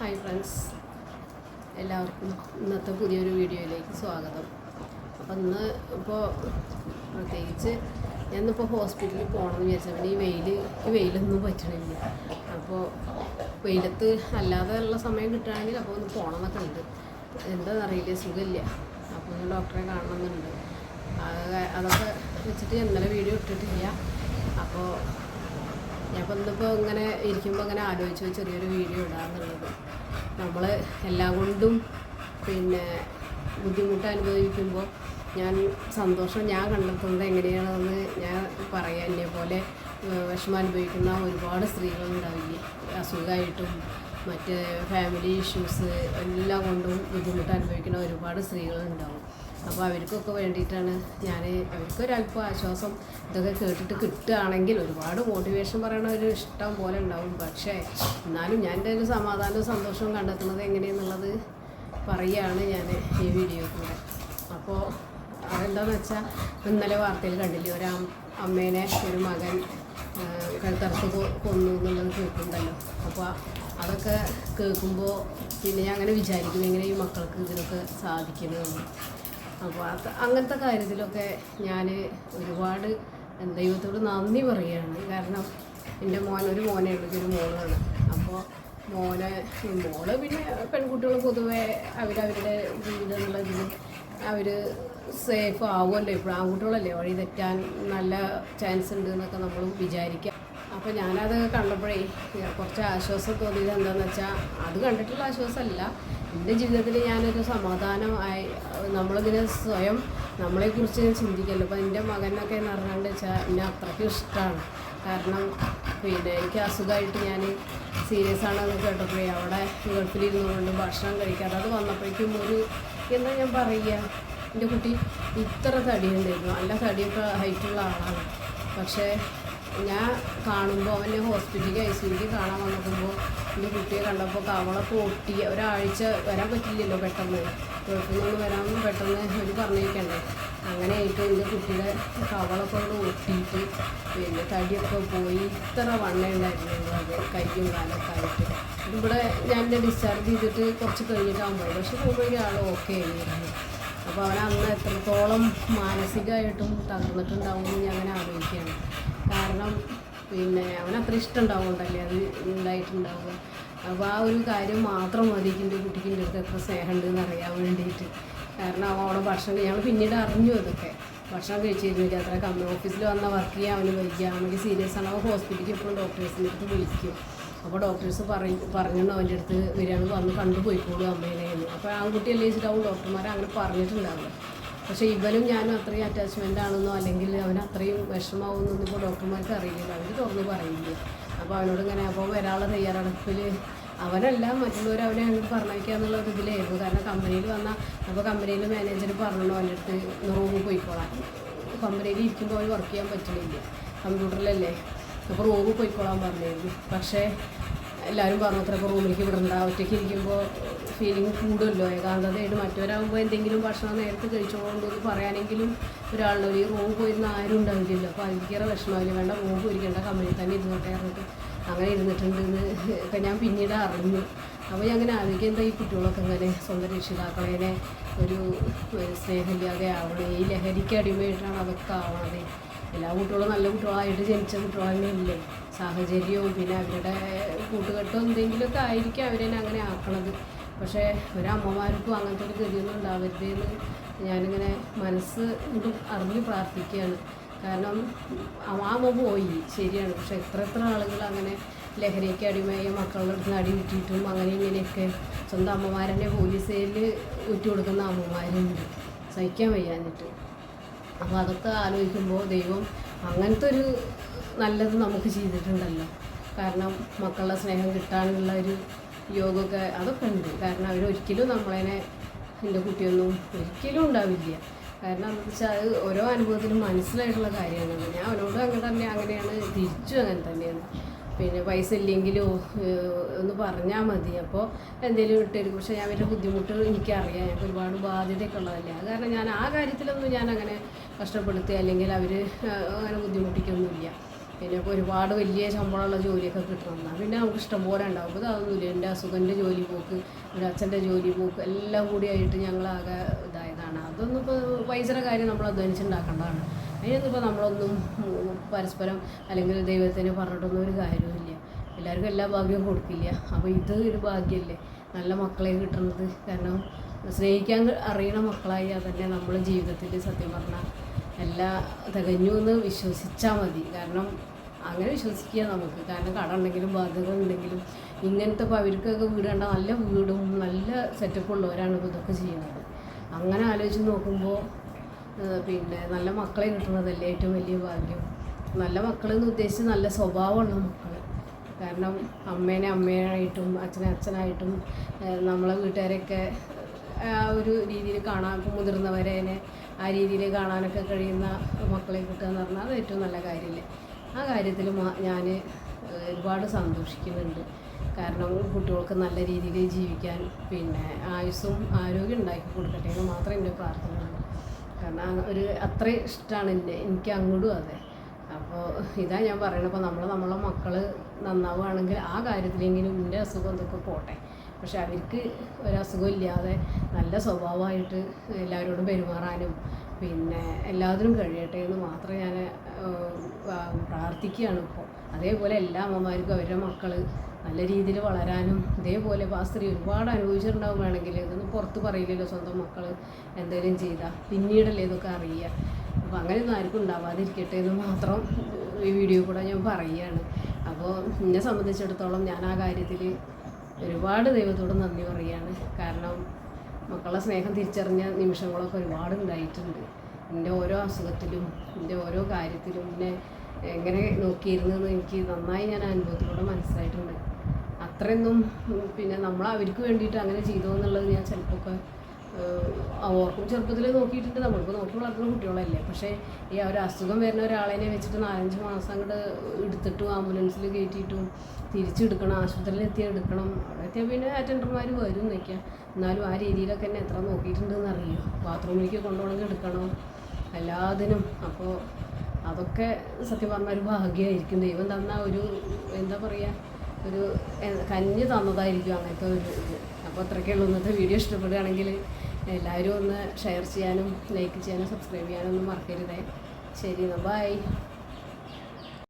Hi friends, എല്ലാവർക്കും ഇന്നത്തെ പുതിയൊരു വീഡിയോയിലേക്ക് സ്വാഗതം. അപ്പം ഇന്ന് പ്രത്യേകിച്ച് ഞാനിപ്പോൾ ഹോസ്പിറ്റലിൽ പോകണമെന്ന് വിചാരിച്ചപ്പോൾ ഈ വെയിലൊന്നും പറ്റണില്ല. അപ്പോൾ വെയിലത്ത് അല്ലാതെ ഉള്ള സമയം കിട്ടുകയാണെങ്കിൽ അപ്പോൾ ഒന്ന് പോകണമെന്നൊക്കെ ഉണ്ട്. എന്താണെന്നറിയില്ല, സുഖമില്ല. അപ്പോൾ ഒന്ന് ഡോക്ടറെ കാണണമെന്നുണ്ട്. അതൊക്കെ വെച്ചിട്ട് ഇന്നലെ വീഡിയോ ഇട്ടിട്ടില്ല. അപ്പോൾ ഞാനിപ്പോൾ ഇന്നിപ്പോൾ ഇങ്ങനെ ഇരിക്കുമ്പോൾ അങ്ങനെ ആലോചിച്ചു ചെറിയൊരു വീഡിയോ ഇടാമെന്നുള്ളത്. നമ്മൾ എല്ലാം കൊണ്ടും ബുദ്ധിമുട്ട് അനുഭവിക്കുമ്പോൾ സന്തോഷം ഞാൻ കണ്ടെത്തുന്നത് എങ്ങനെയാണെന്ന് ഞാൻ പറയാം. എന്നെ പോലെ വിഷമം അനുഭവിക്കുന്ന ഒരുപാട് സ്ത്രീകളുണ്ടാവില്ലേ, അസുഖമായിട്ടും മറ്റ് ഫാമിലി ഇഷ്യൂസ് എല്ലാം കൊണ്ടും ബുദ്ധിമുട്ട് അനുഭവിക്കുന്ന ഒരുപാട് സ്ത്രീകളുണ്ടാവും. അപ്പോൾ അവർക്കൊക്കെ വേണ്ടിയിട്ടാണ് അവർക്കൊരല്പം ആശ്വാസം ഇതൊക്കെ കേട്ടിട്ട് കിട്ടുകയാണെങ്കിൽ. ഒരുപാട് മോട്ടിവേഷൻ പറയണ ഒരു ഇഷ്ടം പോലെ ഉണ്ടാവും. പക്ഷേ എന്നാലും ഞാൻ എൻ്റെ ഒരു സമാധാനവും സന്തോഷവും കണ്ടെത്തുന്നത് എങ്ങനെയെന്നുള്ളത് പറയുകയാണ് ഞാൻ ഈ വീഡിയോയിൽ കൂടെ. അപ്പോൾ അതെന്താണെന്ന് വെച്ചാൽ, ഇന്നലെ വാർത്തയിൽ കണ്ടില്ലേ, അമ്മേനെ ഒരു മകൻ കഴുത്തറുത്ത് കൊന്നു എന്നുള്ളത് കേൾക്കുന്നുണ്ടല്ലോ. അപ്പോൾ അതൊക്കെ കേൾക്കുമ്പോൾ ഞാൻ അങ്ങനെ വിചാരിക്കും, എങ്ങനെ ഈ മക്കൾക്ക് ഇതിനൊക്കെ സാധിക്കണമെന്ന്. അപ്പോൾ അങ്ങനത്തെ കാര്യത്തിലൊക്കെ ഞാൻ ഒരുപാട് ദൈവത്തോട് നന്ദി പറയുകയാണ്. കാരണം എൻ്റെ ഒരു മോനേ ഉള്ളൂ, ഒരു മോളാണ്. അപ്പോൾ മോള് പിന്നെ പെൺകുട്ടികൾ പൊതുവെ അവരവരുടെ ജീവിതം എന്നുള്ളതിൽ അവർ സേഫ് ആവുമല്ലോ. ഇപ്പോൾ ആൺകുട്ടികളല്ലേ, വഴി തെറ്റാൻ നല്ല ചാൻസ് ഉണ്ട് എന്നൊക്കെ നമ്മൾ വിചാരിക്കാം. അപ്പോൾ ഞാനത് കണ്ടപ്പോഴേ കുറച്ച് ആശ്വാസം തോന്നിയത് എന്താണെന്ന് വെച്ചാൽ, അത് കണ്ടിട്ടുള്ള ആശ്വാസമല്ല, എൻ്റെ ജീവിതത്തിൽ ഞാനൊരു സമാധാനമായി. നമ്മളിങ്ങനെ സ്വയം നമ്മളെക്കുറിച്ച് ചിന്തിക്കല്ലോ. അപ്പോൾ എൻ്റെ മകനൊക്കെ എന്ന് പറഞ്ഞാൽ വെച്ചാൽ എന്നെ അത്രയ്ക്ക് ഇഷ്ടമാണ്. കാരണം എനിക്ക് അസുഖമായിട്ട് ഞാൻ സീരിയസ് ആണെന്ന് കേട്ടപ്പോഴേ അവിടെ ഗൾഫിലിരുന്നുകൊണ്ട് ഭക്ഷണം കഴിക്കാതെ അത് വന്നപ്പോഴേക്കും എന്താ ഞാൻ പറയുക, എൻ്റെ കുട്ടി ഇത്ര തടിയുണ്ടായിരുന്നു, നല്ല തടിയൊക്കെ ഹൈറ്റുള്ള ആളാണ്. പക്ഷേ ഞാൻ കാണുമ്പോൾ അവനെ ഹോസ്പിറ്റലിലേക്ക് ഐസിയുക്ക് കാണാൻ വന്നപ്പോൾ എൻ്റെ കുട്ടിയെ കണ്ടപ്പോൾ കവളൊക്കെ ഒട്ടി. ഒരാഴ്ച വരാൻ പറ്റില്ലല്ലോ പെട്ടെന്ന്, കുഴപ്പമൊന്നും വരാൻ പെട്ടെന്ന് ഒരു പറഞ്ഞേക്കണ്ടേ. അങ്ങനെ ആയിട്ട് എൻ്റെ കുട്ടിയുടെ കവളൊക്കെ ഒട്ടിയിട്ട് തടിയൊക്കെ പോയി. ഇത്ര വണ്ണ ഉണ്ടായിരുന്നു അത്, കയ്യും കാലൊക്കെ ആയിട്ട്. ഇവിടെ ഞാൻ എൻ്റെ ഡിസ്ചാർജ് ചെയ്തിട്ട് കുറച്ച് കഴിഞ്ഞിട്ടാകുമ്പോൾ, പക്ഷെ പോകുമ്പോൾ ആൾ ഓക്കെ ആയിരുന്നു. അപ്പോൾ അന്ന് എത്രത്തോളം മാനസികമായിട്ടും തകർന്നിട്ടുണ്ടാവുമെന്ന് ഞാൻ അങ്ങനെ ആലോചിക്കുകയാണ്. കാരണം അവനത്ര ഇഷ്ടം ഉണ്ടാവുകൊണ്ടല്ലേ അത് ഉണ്ടായിട്ടുണ്ടാവുക. അപ്പോൾ ആ ഒരു കാര്യം മാത്രം മതി എൻ്റെ കുട്ടിക്ക് എൻ്റെ അടുത്ത് എത്ര സ്നേഹമുണ്ടെന്ന് അറിയാൻ വേണ്ടിയിട്ട്. കാരണം അവിടെ ഭക്ഷണം ഞങ്ങൾ പിന്നീട് അറിഞ്ഞു, അതൊക്കെ ഭക്ഷണം കഴിച്ചിരുന്നില്ല. അത്ര ഓഫീസിൽ വന്ന വർക്ക് ചെയ്യാൻ അവന് വയ്ക്കുക, അവന് സീരിയസ് ആണ്. അപ്പോൾ ഹോസ്പിറ്റലിൽ എപ്പോഴും ഡോക്ടേഴ്സിൻ്റെ അടുത്ത് വിളിക്കും. അപ്പോൾ ഡോക്ടേഴ്സ് പറഞ്ഞു അവൻ്റെ അടുത്ത് വരികയാണ്, വന്ന് കണ്ടുപോയിക്കോളൂ അമ്മേനെയെന്ന്. അപ്പോൾ ആൺകുട്ടിയല്ലേ വെച്ചിട്ടാവും ഡോക്ടർമാർ അങ്ങനെ പറഞ്ഞിട്ടുണ്ടാവില്ല. പക്ഷേ ഇവനും ഞാനും അത്രയും അറ്റാച്ച്മെൻ്റ് ആണെന്നോ അല്ലെങ്കിൽ അവൻ അത്രയും വിഷമാവുന്നൊന്നും ഇപ്പോൾ ഡോക്ടർമാർക്ക് അറിയില്ല, അവർ തുറന്ന് പറയില്ല. അപ്പോൾ അവനോട് ഇങ്ങനെ അപ്പോൾ വരാനുള്ള തയ്യാറെടുപ്പിൽ അവനല്ല മറ്റുള്ളവർ അവനെ അങ്ങോട്ട് പറഞ്ഞയക്കുക എന്നുള്ള ഒരു ഇതിലായിരുന്നു. കാരണം കമ്പനിയിൽ അപ്പോൾ കമ്പനിയിൽ മാനേജർ പറഞ്ഞു അവൻ്റെ അടുത്ത് റൂമിൽ പോയിക്കോളാൻ. കമ്പനിയിൽ ഇരിക്കുമ്പോൾ അവന് വർക്ക് ചെയ്യാൻ പറ്റുന്നില്ല, കമ്പ്യൂട്ടറിലല്ലേ. അപ്പോൾ റൂമിൽ പോയിക്കോളാൻ പറഞ്ഞിരുന്നു. പക്ഷേ എല്ലാവരും പറഞ്ഞു അത്ര ഇപ്പോൾ റൂമിലേക്ക് വിടണ്ട, ഒറ്റയ്ക്ക് ഇരിക്കുമ്പോൾ ഫീലിംഗ് കൂടുമല്ലോ, ഏകാന്തതയായിട്ട്. മറ്റവരാകുമ്പോൾ എന്തെങ്കിലും ഭക്ഷണം നേരത്തെ കഴിച്ചോളൂന്ന് പറയാനെങ്കിലും ഒരാളുടെ ഈ റൂമിൽ പോയിരുന്ന ആരും ഉണ്ടാവില്ലല്ലോ. അപ്പോൾ അതിലേറെ വിഷമമില്ല, വേണ്ട റൂമിൽ പോയിരിക്കേണ്ട, കമ്പനിയിൽ തന്നെ ഇരുന്നോട്ടെ പറഞ്ഞിട്ട് അങ്ങനെ ഇരുന്നിട്ടുണ്ടെന്ന് ഒക്കെ ഞാൻ പിന്നീട് അറിഞ്ഞു. അപ്പോൾ ഞാൻ അങ്ങനെ ആലോചിക്കുക, എന്താ ഈ കുട്ടികളൊക്കെ ഇങ്ങനെ സ്വന്തം രക്ഷിതാക്കളെ ഒരു സ്നേഹമില്ലാതെ ആവണേ, ഈ ലഹരിക്ക് അടിമയായിട്ടാണ് അതൊക്കെ ആവണത്. എല്ലാ കുട്ടികളും നല്ല കുട്ടികളായിട്ട് ജനിച്ച കുട്ടികൾ തന്നെയല്ലേ. സാഹചര്യവും പിന്നെ അവരുടെ കൂട്ടുകെട്ടും എന്തെങ്കിലുമൊക്കെ ആയിരിക്കും അവരെ അങ്ങനെ ആക്കണത്. പക്ഷേ ഒരമ്മമാർക്കും അങ്ങനത്തെ ഒരു ഗതിയൊന്നും ഉണ്ടാവരുതെന്ന് ഞാനിങ്ങനെ മനസ്സ് അറിഞ്ഞ് പ്രാർത്ഥിക്കുകയാണ്. കാരണം അമ്മ പോയി ശരിയാണ്, പക്ഷെ എത്ര ആളുകൾ അങ്ങനെ ലഹരിക്ക് അടിമയായ മക്കളുടെ അടുത്ത് അടി വിട്ടിട്ടും അങ്ങനെ ഇങ്ങനെയൊക്കെ സ്വന്തം അമ്മമാരെന്നെ പോലീസിൽ ഊറ്റി കൊടുക്കുന്ന അമ്മമാരുണ്ട്, സഹിക്കാൻ വയ്യാഞ്ഞിട്ട്. അപ്പോൾ അതൊക്കെ ആലോചിക്കുമ്പോൾ ദൈവം അങ്ങനത്തെ ഒരു നല്ലത് നമുക്ക് ചെയ്തിട്ടുണ്ടല്ലോ. കാരണം മക്കളുടെ സ്നേഹം കിട്ടാനുള്ള ഒരു യോഗമൊക്കെ അതൊക്കെ ഉണ്ട്. കാരണം അവരൊരിക്കലും നമ്മളതിനെ എൻ്റെ കുട്ടിയൊന്നും ഒരിക്കലും ഉണ്ടാവില്ല. കാരണം എന്താ വെച്ചാൽ അത് ഓരോ അനുഭവത്തിലും മനസ്സിലായിട്ടുള്ള കാര്യമാണ്. ഞാൻ അവനോട് അങ്ങനെയാണ്, തിരിച്ചും അങ്ങനെ തന്നെയാണ്. പൈസ ഇല്ലെങ്കിലോ ഒന്ന് പറഞ്ഞാൽ മതി, അപ്പോൾ എന്തെങ്കിലും ഇട്ടുതരും. പക്ഷേ ഞാൻ അവരുടെ ബുദ്ധിമുട്ട് എനിക്കറിയാം, ഞങ്ങൾക്ക് ഒരുപാട് ബാധ്യതയൊക്കെ ഉള്ളതല്ലേ. അത് കാരണം ഞാൻ ആ കാര്യത്തിലൊന്നും ഞാൻ അങ്ങനെ കഷ്ടപ്പെടുത്തുക അല്ലെങ്കിൽ അവർ അങ്ങനെ ബുദ്ധിമുട്ടിക്കൊന്നുമില്ല. പിന്നെ ഇപ്പോൾ ഒരുപാട് വലിയ ശമ്പളമുള്ള ജോലിയൊക്കെ കിട്ടണം പിന്നെ നമുക്ക് ഇഷ്ടംപോലെ ഉണ്ടാവും. അപ്പോൾ അതൊന്നുമില്ല. എൻ്റെ ഹസ്ബൻഡിൻ്റെ ജോലി പോക്ക്, എൻ്റെ അച്ഛൻ്റെ ജോലി പോക്ക് എല്ലാം കൂടിയായിട്ട് ഞങ്ങളാകെ ഇതായതാണ്. അതൊന്നും ഇപ്പോൾ പൈസയുടെ കാര്യം നമ്മൾ അധ്വാനിച്ചുണ്ടാക്കേണ്ടതാണ്. അതിനൊന്നും ഇപ്പോൾ നമ്മളൊന്നും പരസ്പരം അല്ലെങ്കിൽ ദൈവത്തിന് പറഞ്ഞിട്ടൊന്നും ഒരു കാര്യവുമില്ല. എല്ലാവർക്കും എല്ലാ ഭാഗ്യവും കൊടുക്കില്ല. അപ്പോൾ ഇത് ഒരു ഭാഗ്യമല്ലേ നല്ല മക്കളെ കിട്ടുന്നത്. കാരണം സ്നേഹിക്കാൻ അറിയണ മക്കളായി അതന്നെ നമ്മൾ ജീവിതത്തിൽ സത്യം പറഞ്ഞാൽ എല്ലാ തികഞ്ഞു എന്ന് വിശ്വസിച്ചാൽ മതി. കാരണം അങ്ങനെ വിശ്വസിക്കുക നമുക്ക്. കാരണം കട ഉണ്ടെങ്കിലും ബാധ്യത ഉണ്ടെങ്കിലും ഇങ്ങനത്തെ ഇപ്പോൾ അവർക്കൊക്കെ വീട് കണ്ട നല്ല വീടും നല്ല സെറ്റപ്പ് ഉള്ളവരാണ് ഇപ്പോൾ ഇതൊക്കെ ചെയ്യുന്നത്. അങ്ങനെ ആലോചിച്ച് നോക്കുമ്പോൾ പിന്നെ നല്ല മക്കളെ കിട്ടുന്നതല്ലേ ഏറ്റവും വലിയ ഭാഗ്യം. നല്ല മക്കളെന്ന് ഉദ്ദേശിച്ച് നല്ല സ്വഭാവമുള്ള മക്കൾ. കാരണം അമ്മേനെ അമ്മയായിട്ടും അച്ഛനെ അച്ഛനായിട്ടും നമ്മളെ വീട്ടുകാരെയൊക്കെ ആ ഒരു രീതിയിൽ കാണാൻ മുതിർന്നവരെ ആ രീതിയിൽ കാണാനൊക്കെ കഴിയുന്ന മക്കളെ കിട്ടുക എന്ന് പറഞ്ഞാൽ അത് ഏറ്റവും നല്ല കാര്യമല്ലേ. ആ കാര്യത്തിൽ ഞാൻ ഒരുപാട് സന്തോഷിക്കുന്നുണ്ട്. കാരണം കുട്ടികൾക്ക് നല്ല രീതിയിൽ ജീവിക്കാൻ പിന്നെ ആയുസ്സും ആരോഗ്യം ഉണ്ടാക്കി കൊടുക്കട്ടെ എന്ന് മാത്രമേ എൻ്റെ പ്രാർത്ഥനയുള്ളൂ. കാരണം ഒരു അത്ര ഇഷ്ടമാണ് എനിക്ക് അങ്ങോട്ടും അതെ. അപ്പോൾ ഇതാ ഞാൻ പറയണത്. ഇപ്പോൾ നമ്മളെ മക്കൾ നന്നാവുകയാണെങ്കിൽ ആ കാര്യത്തിലെങ്കിലും എൻ്റെ അസുഖം എന്തൊക്കെ പോട്ടെ. പക്ഷെ അവർക്ക് ഒരസുഖം ഇല്ലാതെ നല്ല സ്വഭാവമായിട്ട് എല്ലാവരോടും പെരുമാറാനും പിന്നെ എല്ലാത്തിനും കഴിയട്ടെ എന്ന് മാത്രം ഞാൻ പ്രാർത്ഥിക്കുകയാണ് ഇപ്പോൾ. അതേപോലെ എല്ലാ അമ്മമാർക്കും അവരുടെ മക്കൾ നല്ല രീതിയിൽ വളരാനും ഇതേപോലെ ഇപ്പോൾ ആ സ്ത്രീ ഒരുപാട് അനുഭവിച്ചിട്ടുണ്ടാവും. വേണമെങ്കിൽ ഇതൊന്നും പുറത്ത് പറയില്ലല്ലോ സ്വന്തം മക്കൾ എന്തെങ്കിലും ചെയ്താൽ പിന്നീടല്ലേ ഇതൊക്കെ അറിയുക. അപ്പോൾ അങ്ങനെയൊന്നും ആർക്കും ഉണ്ടാവാതിരിക്കട്ടെ എന്ന് മാത്രം ഈ വീഡിയോ കൂടെ ഞാൻ പറയുകയാണ്. അപ്പോൾ എന്നെ സംബന്ധിച്ചിടത്തോളം ഞാൻ ആ കാര്യത്തിൽ ഒരുപാട് ദൈവത്തോട് നന്ദി പറയുകയാണ്. കാരണം മക്കളുടെ സ്നേഹം തിരിച്ചറിഞ്ഞ നിമിഷങ്ങളൊക്കെ ഒരുപാട് ഉണ്ടായിട്ടുണ്ട്. എൻ്റെ ഓരോ അസുഖത്തിലും എൻ്റെ ഓരോ കാര്യത്തിലും എന്നെ എങ്ങനെ നോക്കിയിരുന്നെന്ന് എനിക്ക് നന്നായി ഞാൻ അനുഭവത്തിലൂടെ മനസ്സിലായിട്ടുണ്ട്. അത്രയൊന്നും പിന്നെ നമ്മൾ അവർക്ക് വേണ്ടിയിട്ട് അങ്ങനെ ചെയ്തോ എന്നുള്ളത് ഞാൻ ചിലപ്പോൾ ഓർക്കും. ചെറുപ്പത്തിൽ നോക്കിയിട്ടുണ്ട്. നമ്മളിപ്പോൾ നോക്കി വളർത്തുന്ന കുട്ടികളല്ലേ. പക്ഷേ ഈ ഒരു അസുഖം വരുന്ന ഒരാളെ വെച്ചിട്ട് 4-5 മാസം അങ്ങോട്ട് എടുത്തിട്ടും ആംബുലൻസിൽ കയറ്റിയിട്ടും തിരിച്ചെടുക്കണം, ആശുപത്രിയിൽ എടുക്കണം. അവിടെ എത്തിയാൽ പിന്നെ അറ്റൻഡർമാർ വരും എന്നൊക്കെയാണ്. എന്നാലും ആ രീതിയിലൊക്കെ എന്നെ എത്ര നോക്കിയിട്ടുണ്ടെന്ന് അറിയുമോ. ബാത്റൂമിലേക്ക് കൊണ്ടുപോകണമെങ്കിൽ എടുക്കണം എല്ലാത്തിനും. അപ്പോൾ അതൊക്കെ സത്യം പറഞ്ഞാൽ ഒരു ഭാഗ്യമായിരിക്കും. ദൈവം തന്ന ഒരു എന്താ പറയുക ഒരു കഞ്ഞി തന്നതായിരിക്കും അങ്ങനത്തെ ഒരു ഇത്. അപ്പോൾ അത്രയ്ക്കുള്ളൂ. ഇന്നത്തെ വീഡിയോ ഇഷ്ടപ്പെടുകയാണെങ്കിൽ എല്ലാവരും ഒന്ന് ഷെയർ ചെയ്യാനും ലൈക്ക് ചെയ്യാനും സബ്സ്ക്രൈബ് ചെയ്യാനും ഒന്നും മറക്കരുതേ. ശരി എന്നാൽ ബൈ.